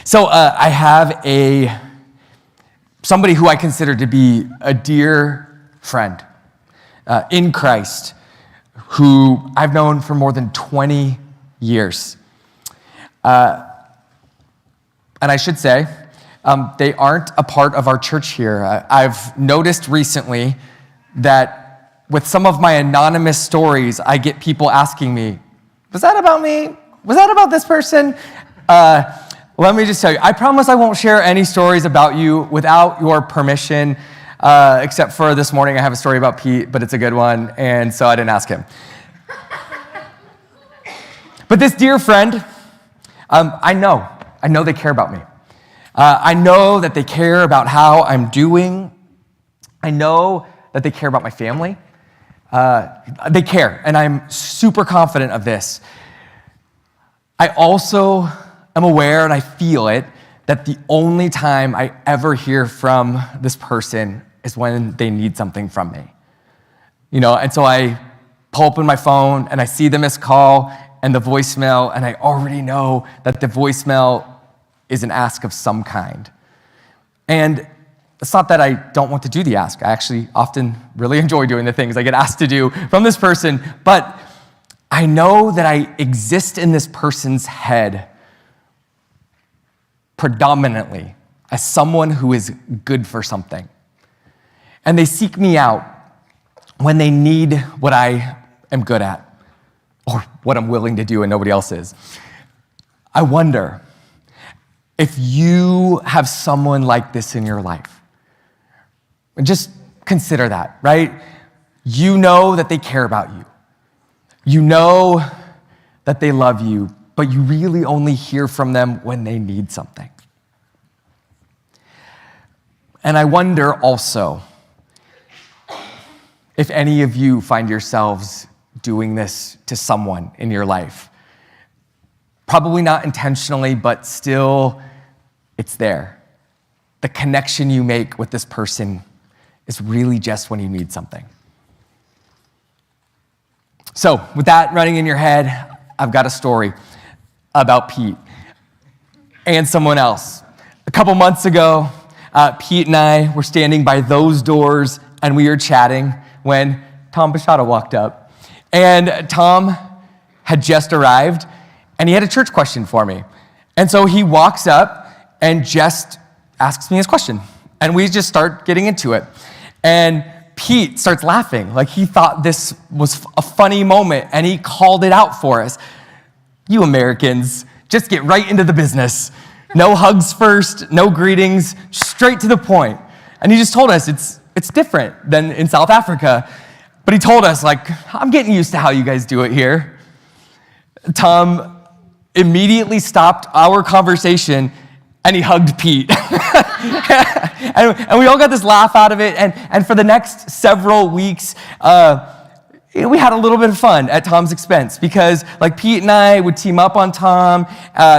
So I have somebody who I consider to be a dear friend in Christ, who I've known for more than 20 years. And I should say, they aren't a part of our church here. I've noticed recently that with some of my anonymous stories, I get people asking me, was that about me? Was that about this person? Let me just tell you, I promise I won't share any stories about you without your permission, except for this morning I have a story about Pete, but it's a good one, and so I didn't ask him. But this dear friend, I know they care about me. I know that they care about how I'm doing. I know that they care about my family. They care, and I'm super confident of this. I also am aware, and I feel it, that the only time I ever hear from this person is when they need something from me. And so I pull open my phone, and I see the missed call and the voicemail, and I already know that the voicemail is an ask of some kind. And it's not that I don't want to do the ask. I actually often really enjoy doing the things I get asked to do from this person, but I know that I exist in this person's head predominantly as someone who is good for something. And they seek me out when they need what I am good at or what I'm willing to do and nobody else is. I wonder if you have someone like this in your life. And just consider that, right? You know that they care about you. You know that they love you, but you really only hear from them when they need something. And I wonder also if any of you find yourselves doing this to someone in your life. Probably not intentionally, but still, it's there. The connection you make with this person is really just when you need something. So, with that running in your head, I've got a story about Pete and someone else. A couple months ago, Pete and I were standing by those doors and we were chatting when Tom Bashada walked up. And Tom had just arrived and he had a church question for me. And so he walks up and just asks me his question. And we just start getting into it. And Pete starts laughing like he thought this was a funny moment and he called it out for us. You Americans, just get right into the business. No hugs first, no greetings, straight to the point. And he just told us it's different than in South Africa. But he told us, I'm getting used to how you guys do it here. Tom immediately stopped our conversation and he hugged Pete. and we all got this laugh out of it. And for the next several weeks, we had a little bit of fun at Tom's expense because Pete and I would team up on Tom,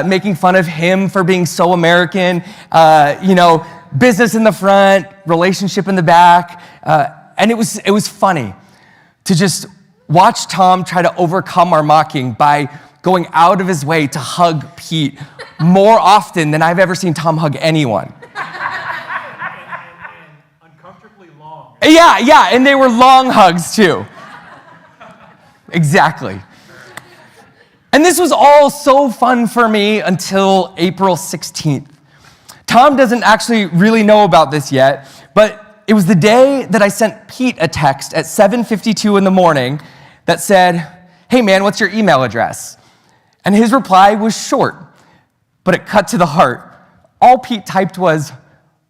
making fun of him for being so American, business in the front, relationship in the back. And it was funny to just watch Tom try to overcome our mocking by going out of his way to hug Pete more often than I've ever seen Tom hug anyone. And uncomfortably long. Yeah, and they were long hugs too. Exactly. And this was all so fun for me until April 16th. Tom doesn't actually really know about this yet, but it was the day that I sent Pete a text at 7:52 in the morning that said, "Hey man, what's your email address?" And his reply was short, but it cut to the heart. All Pete typed was,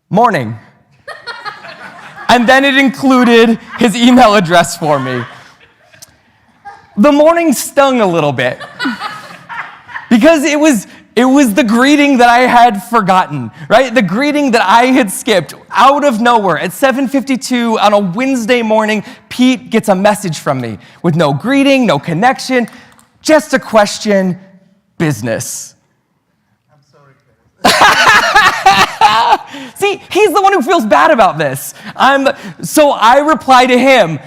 "Morning." And then it included his email address for me. The morning stung a little bit because it was the greeting that I had forgotten, right? The greeting that I had skipped out of nowhere. At 7:52 on a Wednesday morning, Pete gets a message from me with no greeting, no connection, just a question, business. I'm sorry, Curtis. See, he's the one who feels bad about this. So I reply to him,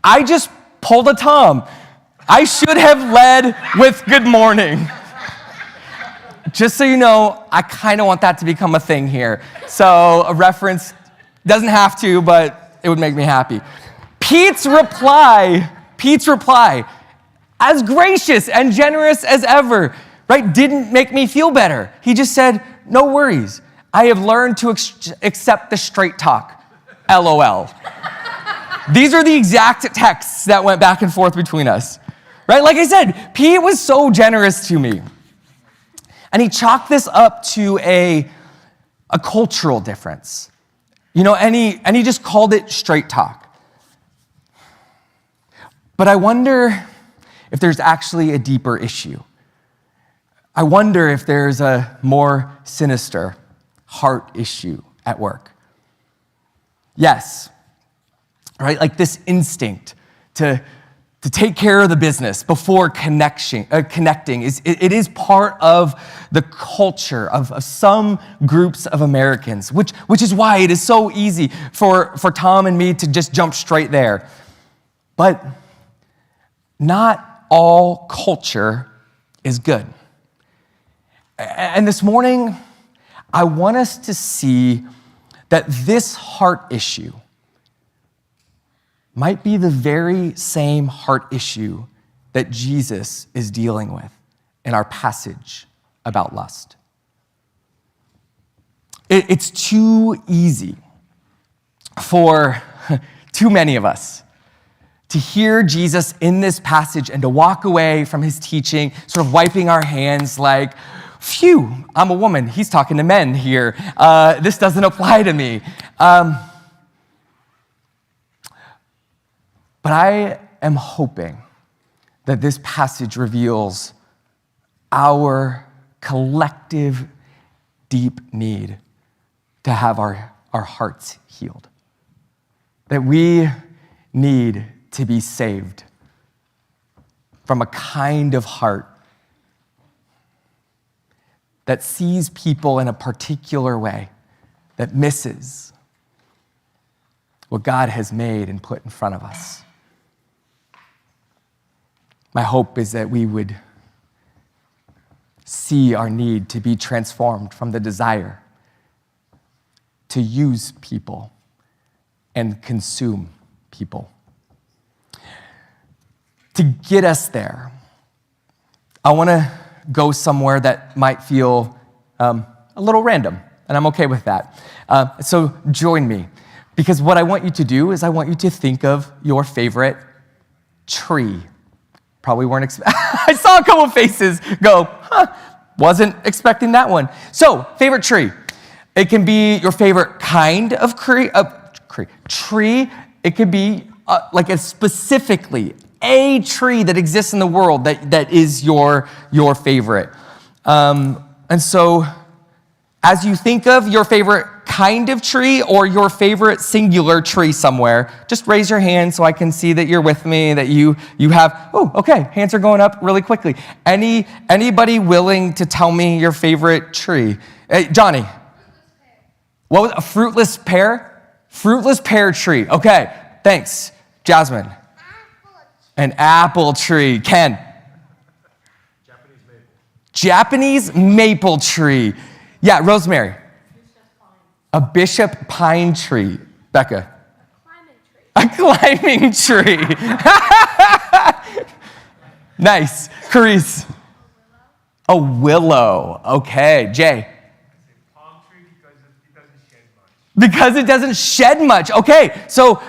I just pulled a Tom. I should have led with good morning. just so you know, I kind of want that to become a thing here. So a reference, doesn't have to, but it would make me happy. Pete's reply, as gracious and generous as ever, right, didn't make me feel better. He just said, no worries. I have learned to accept the straight talk, LOL. These are the exact texts that went back and forth between us, right? Like I said, Pete was so generous to me. And he chalked this up to a cultural difference, and he just called it straight talk. But I wonder if there's actually a deeper issue. I wonder if there's a more sinister heart issue at work. Yes, right? Like this instinct to take care of the business before connecting it is part of the culture of some groups of Americans, which is why it is so easy for Tom and me to just jump straight there. But not all culture is good. And this morning, I want us to see that this heart issue might be the very same heart issue that Jesus is dealing with in our passage about lust. It's too easy for too many of us to hear Jesus in this passage and to walk away from his teaching, sort of wiping our hands like, phew, I'm a woman. He's talking to men here. This doesn't apply to me. But I am hoping that this passage reveals our collective deep need to have our hearts healed. That we need to be saved from a kind of heart that sees people in a particular way, that misses what God has made and put in front of us. My hope is that we would see our need to be transformed from the desire to use people and consume people. To get us there, I want to go somewhere that might feel a little random, and I'm okay with that. So join me, because what I want you to do is I want you to think of your favorite tree. Probably weren't I saw a couple faces go, wasn't expecting that one. So, favorite tree. It can be your favorite kind of tree. It could be specifically a tree that exists in the world that is your favorite. And so, as you think of your favorite kind of tree or your favorite singular tree somewhere, just raise your hand so I can see that you're with me, that you have, okay, hands are going up really quickly. Anybody willing to tell me your favorite tree? Hey, Johnny. What was a fruitless pear? Fruitless pear tree. Okay, thanks. Jasmine. An apple tree. Ken. Japanese maple tree. Yeah, Rosemary. A bishop pine tree. Becca. A climbing tree. Nice. Carice. A willow. Okay. Jay. Palm tree because it doesn't shed much. Because it doesn't shed much. Okay. So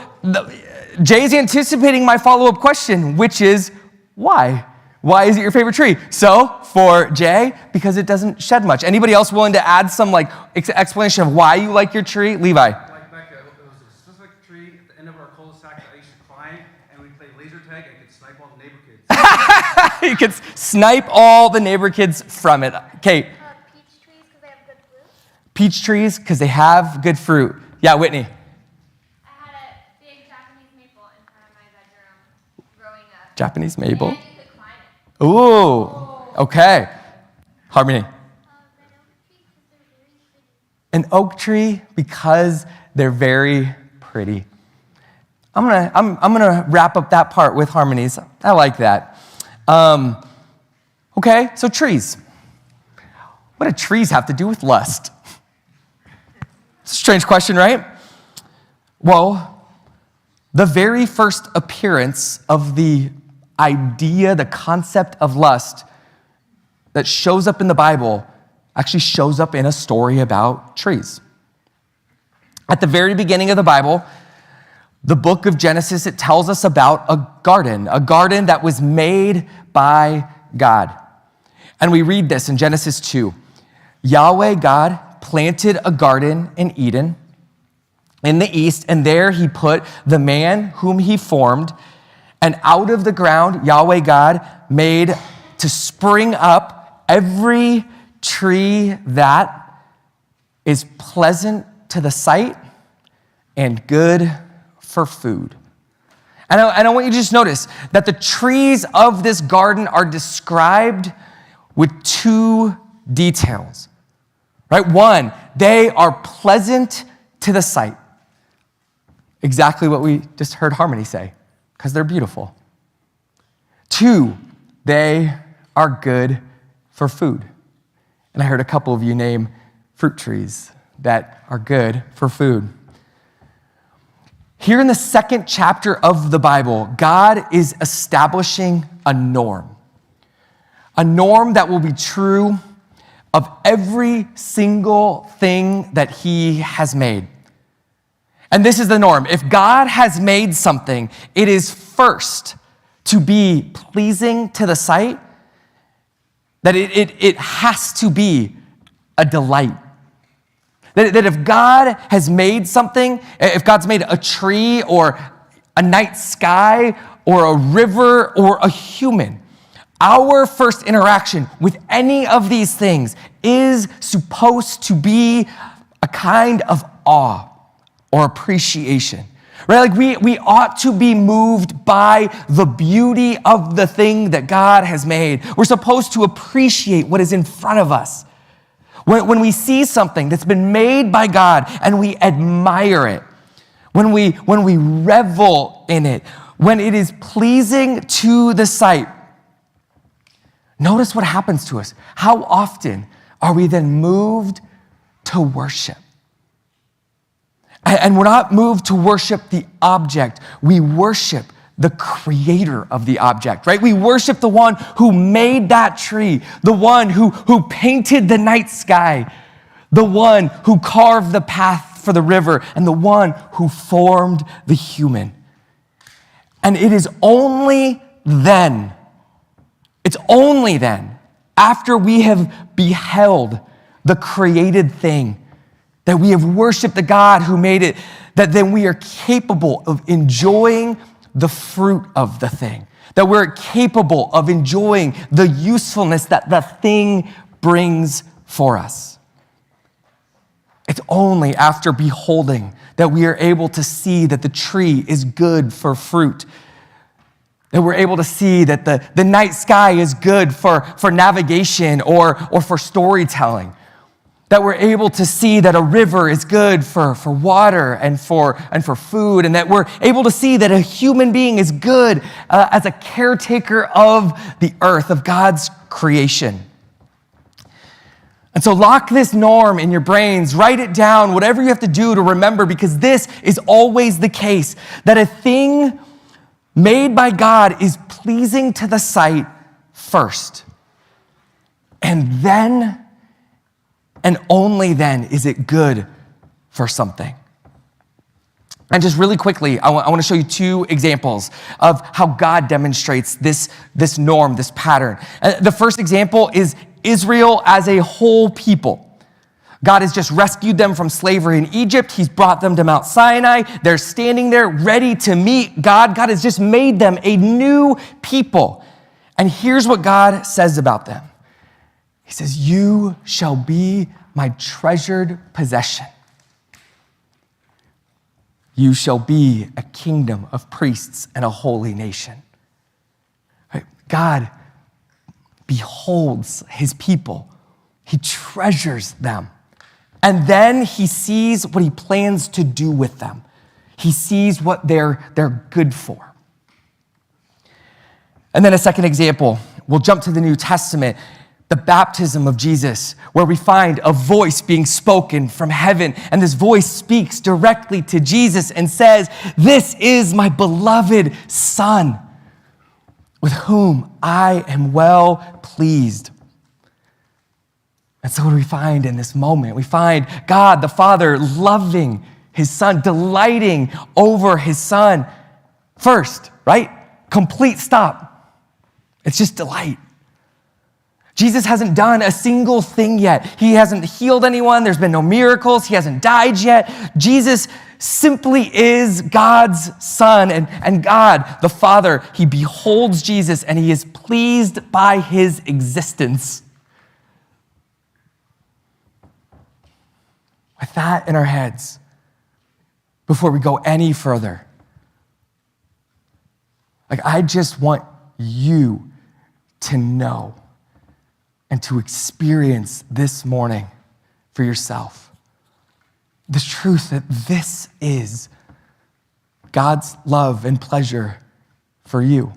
Jay's anticipating my follow-up question, which is why? Why is it your favorite tree? So for Jay, because it doesn't shed much. Anybody else willing to add some explanation of why you like your tree? Levi. Like Becca, it was a specific tree at the end of our cul-de-sac that I used to climb, and we played laser tag and could snipe all the neighbor kids. You could snipe all the neighbor kids from it. Kate. Peach trees because they have good fruit. Peach trees because they have good fruit. Yeah, Whitney. I had a big Japanese maple in front of my bedroom growing up. Japanese maple. And you could climb it. Ooh, okay. Harmony. An oak tree because they're very pretty. I'm gonna wrap up that part with harmonies. I like that. Okay, so trees. what do trees have to do with lust? It's a strange question, right? Well, the very first appearance of the idea, the concept of lust that shows up in the Bible actually shows up in a story about trees. At the very beginning of the Bible, the book of Genesis, it tells us about a garden that was made by God. And we read this in Genesis 2. Yahweh, God, planted a garden in Eden in the east, and there he put the man whom he formed, and out of the ground, Yahweh, God, made to spring up every tree that is pleasant to the sight and good for food. And I want you to just notice that the trees of this garden are described with two details, right? One, they are pleasant to the sight. Exactly what we just heard Harmony say, because they're beautiful. Two, they are good for food. And I heard a couple of you name fruit trees that are good for food. Here in the second chapter of the Bible, God is establishing a norm that will be true of every single thing that he has made. And this is the norm. If God has made something, it is first to be pleasing to the sight, that it has to be a delight. That if God has made something, if God's made a tree or a night sky or a river or a human, our first interaction with any of these things is supposed to be a kind of awe or appreciation, right? Like we ought to be moved by the beauty of the thing that God has made. We're supposed to appreciate what is in front of us. When we see something that's been made by God and we admire it, when we revel in it, when it is pleasing to the sight, notice what happens to us. How often are we then moved to worship? And we're not moved to worship the object. We worship the creator of the object, right? We worship the one who made that tree, the one who painted the night sky, the one who carved the path for the river, and the one who formed the human. And it is only then, after we have beheld the created thing, that we have worshiped the God who made it, that then we are capable of enjoying the fruit of the thing, that we're capable of enjoying the usefulness that the thing brings for us. It's only after beholding that we are able to see that the tree is good for fruit, that we're able to see that the night sky is good for navigation or for storytelling, that we're able to see that a river is good for water and for food, and that we're able to see that a human being is good as a caretaker of the earth, of God's creation. And so lock this norm in your brains, write it down, whatever you have to do to remember, because this is always the case, that a thing made by God is pleasing to the sight first, and then and only then is it good for something. And just really quickly, I want to show you two examples of how God demonstrates this norm, this pattern. The first example is Israel as a whole people. God has just rescued them from slavery in Egypt. He's brought them to Mount Sinai. They're standing there ready to meet God. God has just made them a new people. And here's what God says about them. He says, "You shall be my treasured possession. You shall be a kingdom of priests and a holy nation." Right? God beholds his people. He treasures them. And then he sees what he plans to do with them. He sees what they're good for. And then a second example, we'll jump to the New Testament. the baptism of Jesus, where we find a voice being spoken from heaven, and this voice speaks directly to Jesus and says, "This is my beloved Son, with whom I am well pleased." And so what do we find in this moment? We find God the Father loving his Son, delighting over his Son. First, right? Complete stop. It's just delight. Jesus hasn't done a single thing yet. He hasn't healed anyone. There's been no miracles. He hasn't died yet. Jesus simply is God's Son, and God, the Father, he beholds Jesus and he is pleased by his existence. With that in our heads, before we go any further, I just want you to know and to experience this morning for yourself the truth that this is God's love and pleasure for you.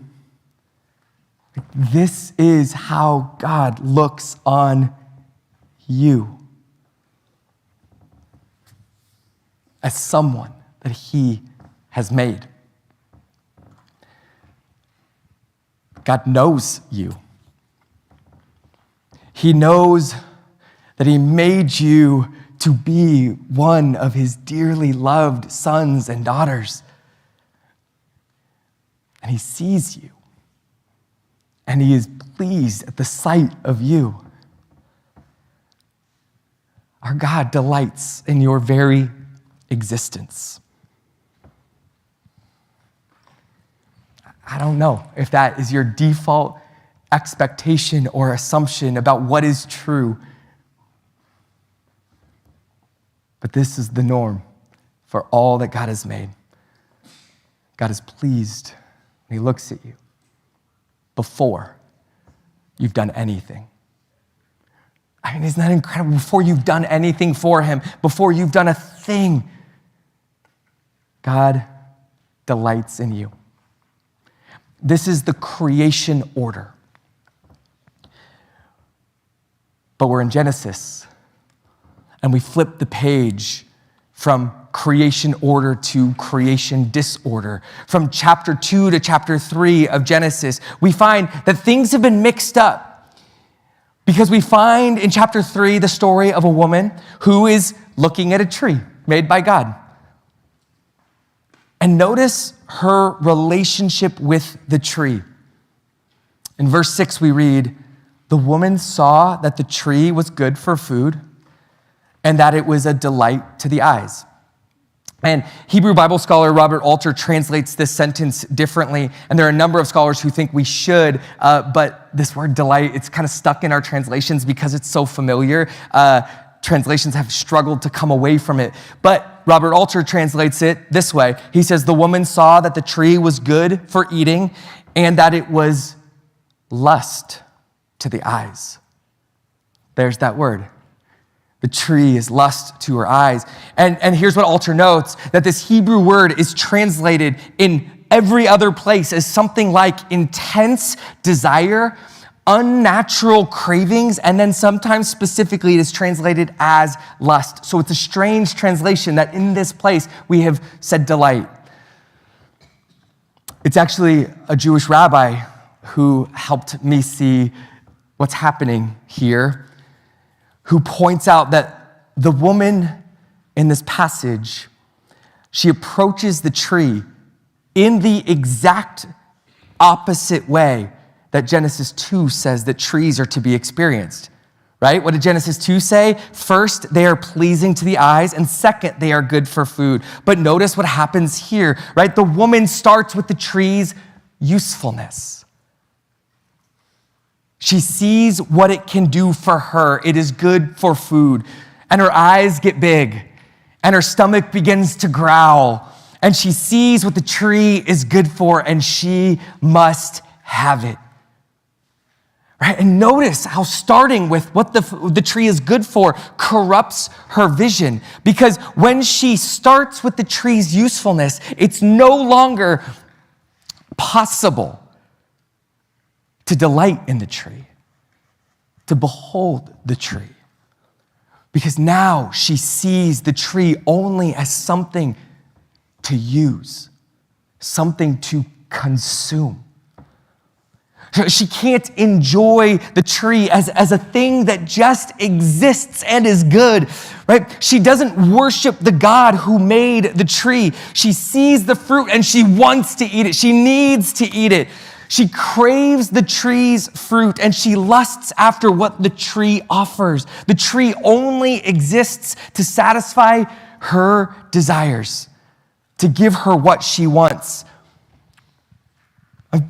This is how God looks on you as someone that he has made. God knows you. He knows that he made you to be one of his dearly loved sons and daughters. And he sees you. And he is pleased at the sight of you. Our God delights in your very existence. I don't know if that is your default expectation or assumption about what is true. But this is the norm for all that God has made. God is pleased when he looks at you before you've done anything. I mean, isn't that incredible? Before you've done anything for him, before you've done a thing, God delights in you. This is the creation order. But we're in Genesis, and we flip the page from creation order to creation disorder. From chapter 2 to chapter 3 of Genesis, we find that things have been mixed up. Because we find in chapter 3 the story of a woman who is looking at a tree made by God. And notice her relationship with the tree. In verse 6 we read, "The woman saw that the tree was good for food and that it was a delight to the eyes." And Hebrew Bible scholar Robert Alter translates this sentence differently. And there are a number of scholars who think we should, but this word delight, it's kind of stuck in our translations because it's so familiar. Translations have struggled to come away from it. But Robert Alter translates it this way. He says, "The woman saw that the tree was good for eating and that it was lust to the eyes." There's that word. The tree is lust to her eyes. And here's what Alter notes, that this Hebrew word is translated in every other place as something like intense desire, unnatural cravings, and then sometimes specifically it is translated as lust. So it's a strange translation that in this place we have said delight. It's actually a Jewish rabbi who helped me see what's happening here, who points out that the woman in this passage, she approaches the tree in the exact opposite way that Genesis 2 says that trees are to be experienced, right? What did Genesis 2 say? First, they are pleasing to the eyes, and second, they are good for food. But notice what happens here, right? The woman starts with the tree's usefulness. She sees what it can do for her. It is good for food. And her eyes get big, and her stomach begins to growl, and she sees what the tree is good for, and she must have it. Right? And notice how starting with what the tree is good for corrupts her vision. Because when she starts with the tree's usefulness, it's no longer possible to delight in the tree. to behold the tree. Because now she sees the tree only as something to use, something to consume. She can't enjoy the tree as a thing that just exists and is good, right? She doesn't worship the God who made the tree. She sees the fruit and she wants to eat it. She needs to eat it. She craves the tree's fruit and she lusts after what the tree offers. The tree only exists to satisfy her desires, to give her what she wants.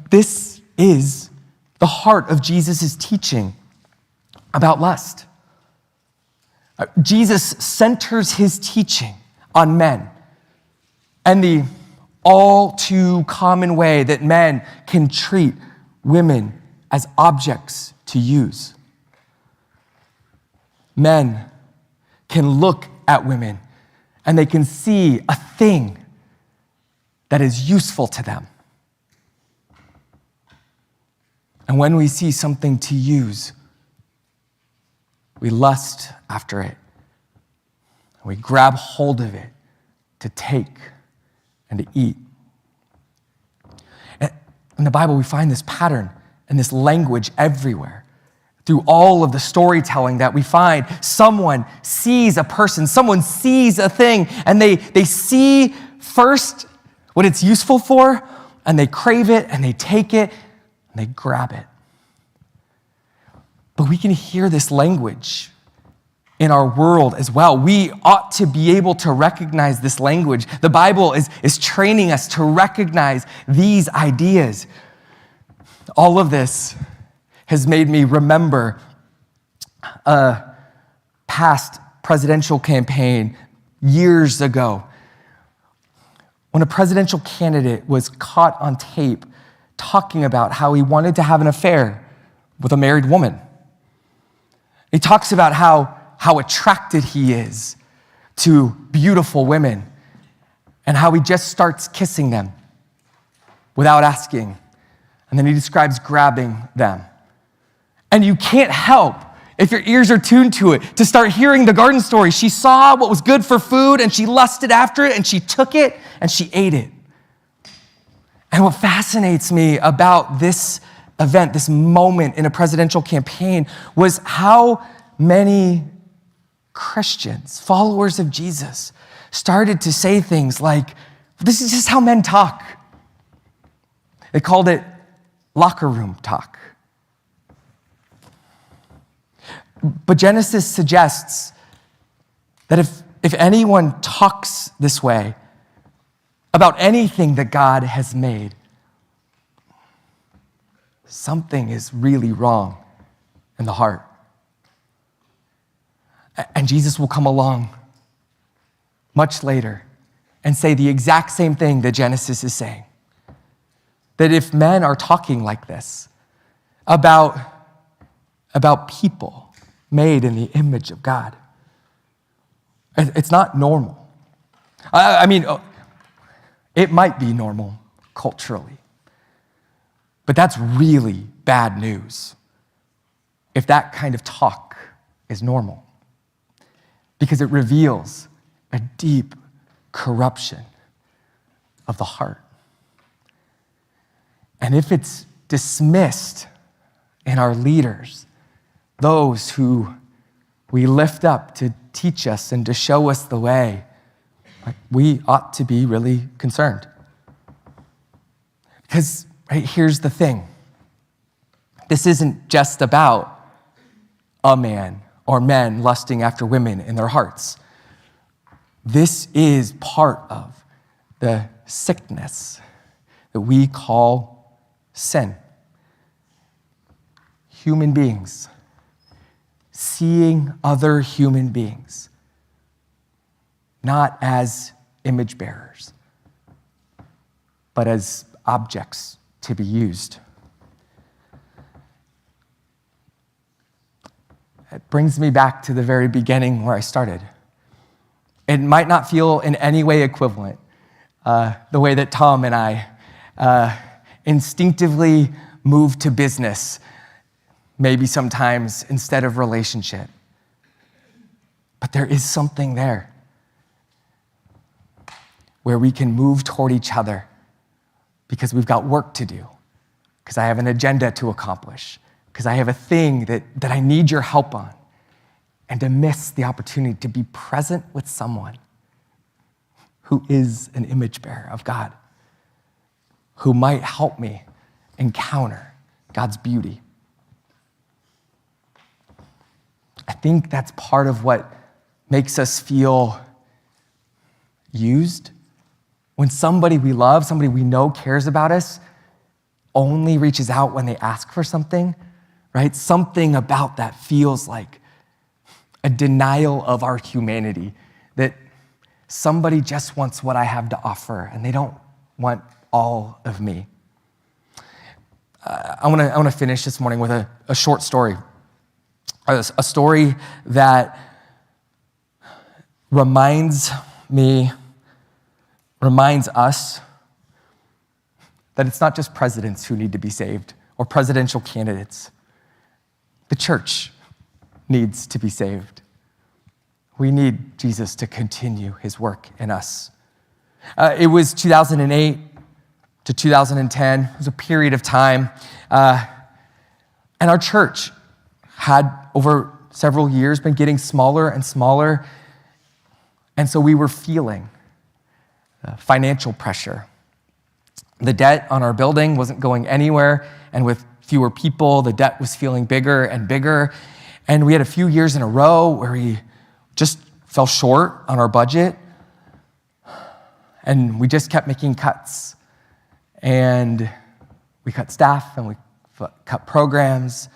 This is the heart of Jesus' teaching about lust. Jesus centers his teaching on men and the all too common way that men can treat women as objects to use. Men can look at women and they can see a thing that is useful to them. And when we see something to use, we lust after it. We grab hold of it to take and to eat. In the Bible, we find this pattern and this language everywhere. Through all of the storytelling that we find, someone sees a person, someone sees a thing, and they see first what it's useful for, and they crave it, and they take it, and they grab it. But we can hear this language in our world as well. We ought to be able to recognize this language. The Bible is training us to recognize these ideas. All of this has made me remember a past presidential campaign years ago when a presidential candidate was caught on tape talking about how he wanted to have an affair with a married woman. He talks about how attracted he is to beautiful women and how he just starts kissing them without asking. And then he describes grabbing them. And you can't help, if your ears are tuned to it, to start hearing the garden story. She saw what was good for food and she lusted after it and she took it and she ate it. And what fascinates me about this event, this moment in a presidential campaign, was how many Christians, followers of Jesus, started to say things like, this is just how men talk. They called it locker room talk. But Genesis suggests that if anyone talks this way about anything that God has made, something is really wrong in the heart. And Jesus will come along much later and say the exact same thing that Genesis is saying. That if men are talking like this about people made in the image of God, it's not normal. I mean, it might be normal culturally, but that's really bad news if that kind of talk is normal, because it reveals a deep corruption of the heart. And if it's dismissed in our leaders, those who we lift up to teach us and to show us the way, we ought to be really concerned. Because here's the thing. This isn't just about a man or men lusting after women in their hearts. This is part of the sickness that we call sin. Human beings seeing other human beings not as image bearers, but as objects to be used. It brings me back to the very beginning where I started. It might not feel in any way equivalent, the way that Tom and I instinctively moved to business. maybe sometimes instead of relationship. But there is something there where we can move toward each other because we've got work to do, because I have an agenda to accomplish, because I have a thing that I need your help on, and to miss the opportunity to be present with someone who is an image bearer of God, who might help me encounter God's beauty. I think that's part of what makes us feel used. When somebody we love, somebody we know cares about us, only reaches out when they ask for something, right? Something about that feels like a denial of our humanity, that somebody just wants what I have to offer and they don't want all of me. I want to finish this morning with a short story, a story that reminds us that it's not just presidents who need to be saved or presidential candidates. The church needs to be saved. We need Jesus to continue his work in us. It was 2008 to 2010. It was a period of time. And our church had, over several years, been getting smaller and smaller. And so we were feeling financial pressure. The debt on our building wasn't going anywhere, and with fewer people, the debt was feeling bigger and bigger. And we had a few years in a row where we just fell short on our budget, and we just kept making cuts. And we cut staff, and we cut programs.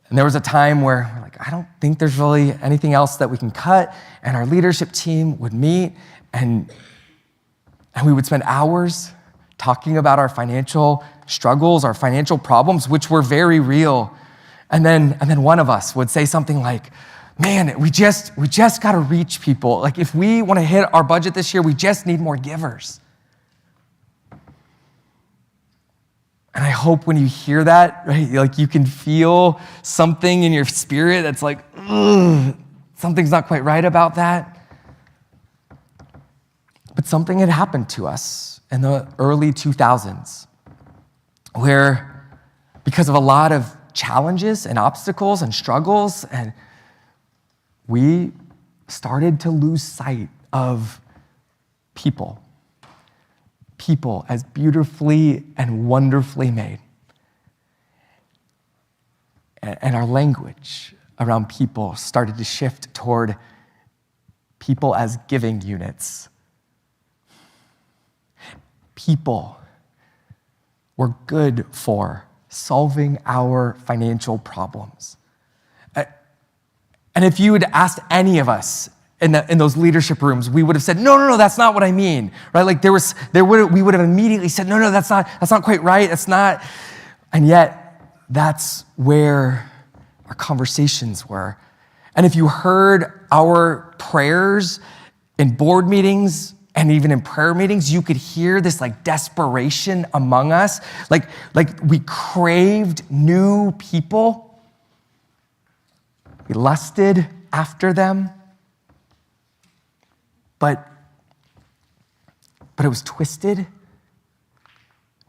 And there was a time where we're like, I don't think there's really anything else that we can cut. And our leadership team would meet, and we would spend hours talking about our financial struggles, our financial problems, which were very real. And then one of us would say something like, man, we just got to reach people. Like, if we want to hit our budget this year, we just need more givers. And I hope when you hear that, right, like you can feel something in your spirit that's like, ugh, something's not quite right about that. But something had happened to us in the early 2000s where, because of a lot of challenges and obstacles and struggles, and we started to lose sight of people as beautifully and wonderfully made. And our language around people started to shift toward people as giving units. People were good for solving our financial problems. And if you had asked any of us in those leadership rooms, we would have said, no, that's not what I mean, right? Like we would have immediately said, no, that's not quite right. That's not. And yet, that's where our conversations were. And if you heard our prayers in board meetings and even in prayer meetings, you could hear this like desperation among us. Like we craved new people. We lusted after them. But it was twisted.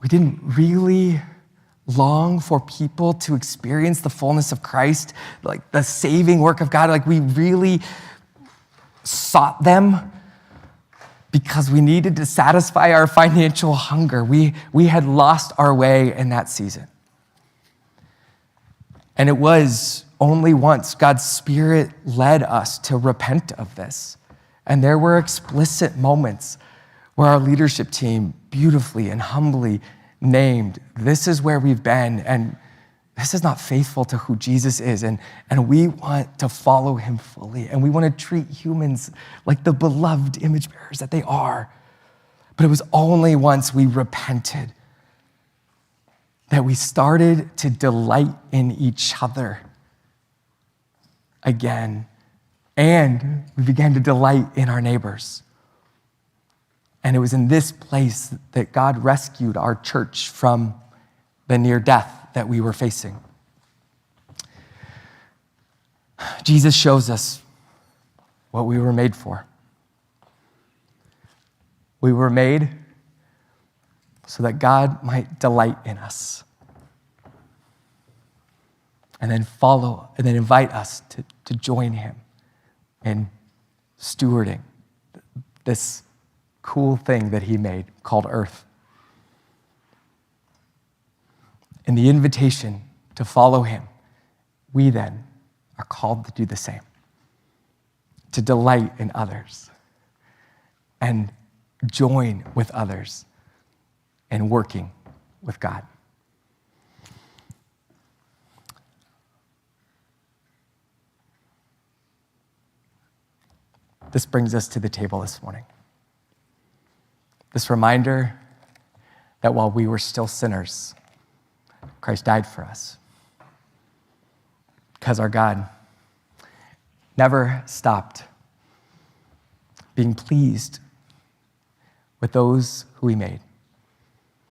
We didn't really long for people to experience the fullness of Christ, like the saving work of God. Like we really sought them because we needed to satisfy our financial hunger. We had lost our way in that season. And it was only once God's Spirit led us to repent of this. And there were explicit moments where our leadership team beautifully and humbly named, this is where we've been, and this is not faithful to who Jesus is, and we want to follow him fully, and we want to treat humans like the beloved image bearers that they are. But it was only once we repented that we started to delight in each other again. And we began to delight in our neighbors. And it was in this place that God rescued our church from the near death that we were facing. Jesus shows us what we were made for. We were made so that God might delight in us and then follow and then invite us to join him in stewarding this cool thing that he made called earth. In the invitation to follow him, we then are called to do the same, to delight in others and join with others in working with God. This brings us to the table this morning. This reminder that while we were still sinners, Christ died for us. Because our God never stopped being pleased with those who he made.